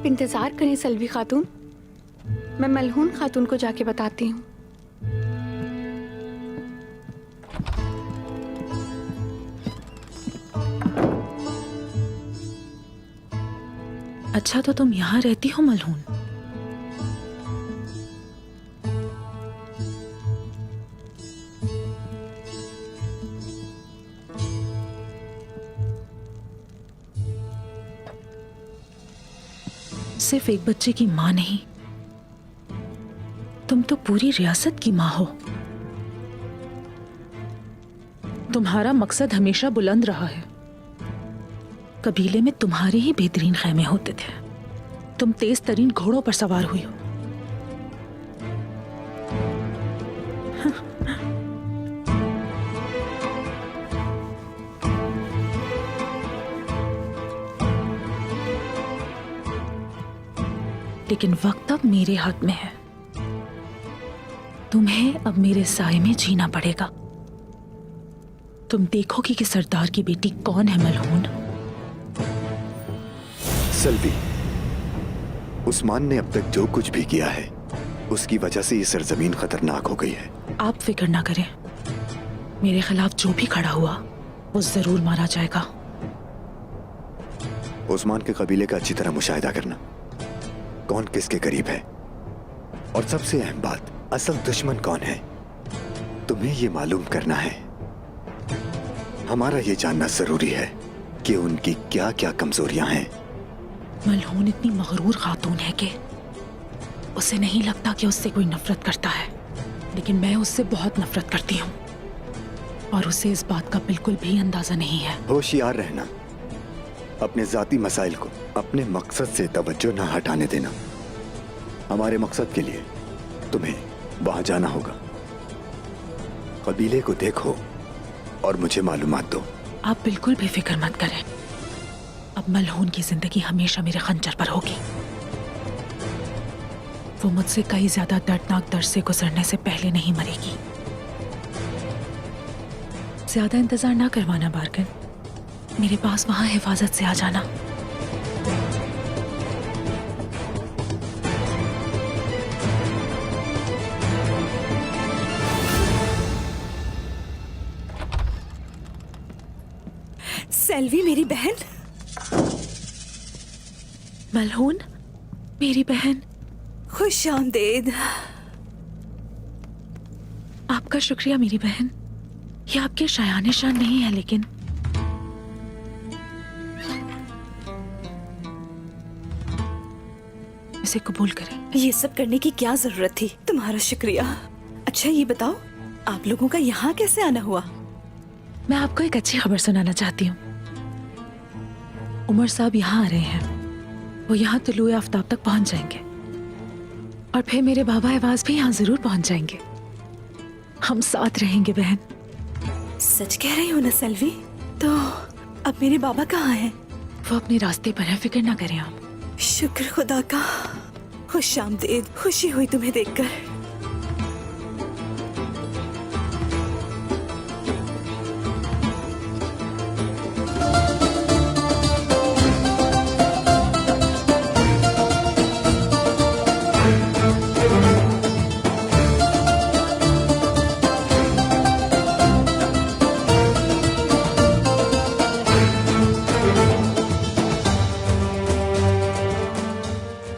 आप इंतजार करें सल्वी खातून, मैं मलहून खातून को जाके बताती हूँ। अच्छा, तो तुम यहाँ रहती हो मलहून? सिर्फ एक बच्चे की माँ नहीं, तुम तो पूरी रियासत की माँ हो। तुम्हारा मकसद हमेशा बुलंद रहा है। कबीले में तुम्हारे ही बेहतरीन खैमे होते थे। तुम तेज तरीन घोड़ों पर सवार हुई हो। लेकिन वक्त अब मेरे हाथ में है। तुम्हें अब मेरे साए में जीना पड़ेगा। तुम देखोगी कि सरदार की बेटी कौन है मलहून। सल्वी, उस्मान ने अब तक जो कुछ भी किया है उसकी वजह से ये सरजमीन खतरनाक हो गई है। आप फिक्र ना करें, मेरे खिलाफ जो भी खड़ा हुआ वो जरूर मारा जाएगा। उस्मान के कबीले का अच्छी तरह मुशाहिदा करना, कौन किसके करीब है, और सबसे अहम बात, असल दुश्मन कौन है, तुम्हें ये मालूम करना है। हमारा ये जानना जरूरी है कि उनकी क्या क्या कमजोरियां हैं। मलहून इतनी मगरूर खातून है कि उसे नहीं लगता कि उससे कोई नफरत करता है, लेकिन मैं उससे बहुत नफरत करती हूँ और उसे इस बात का बिल्कुल भी अंदाजा नहीं है। होशियार रहना, अपने जाती मसाइल को अपने मकसद से तवज्जो ना हटाने देना। हमारे मकसद के लिए तुम्हें वहां जाना होगा। कबीले को देखो और मुझे मालूमात दो। आप बिल्कुल भी फिक्र मत करें, अब मलहून की जिंदगी हमेशा मेरे खंजर पर होगी। वो मुझसे कई ज्यादा दर्दनाक दर्द से गुजरने से पहले नहीं मरेगी। ज्यादा इंतजार ना करवाना बारगन, मेरे पास वहां हिफाजत से आ जाना। सेल्वी मेरी बहन। मलहून मेरी बहन, खुश आमदेद। आपका शुक्रिया मेरी बहन। ये आपके शायाने शान नहीं है, लेकिन इसे कबूल करें। ये सब करने की क्या जरूरत थी? तुम्हारा शुक्रिया। अच्छा ये बताओ, आप लोगों का यहाँ कैसे आना हुआ? मैं आपको एक अच्छी खबर सुनाना चाहती हूँ। उमर साहब यहाँ आ रहे हैं। वो यहाँ तुलुए आफ्ताब तक पहुँच जाएंगे और फिर मेरे बाबा एवाज भी यहाँ जरूर पहुँच जाएंगे। हम साथ रहेंगे बहन। सच कह रही हो ना सेल्वी? तो अब मेरे बाबा कहाँ हैं? वो अपने रास्ते पर है, फिक्र ना करें आप। शुक्र खुदा का। खुश आमदेद, खुशी हुई तुम्हें देखकर।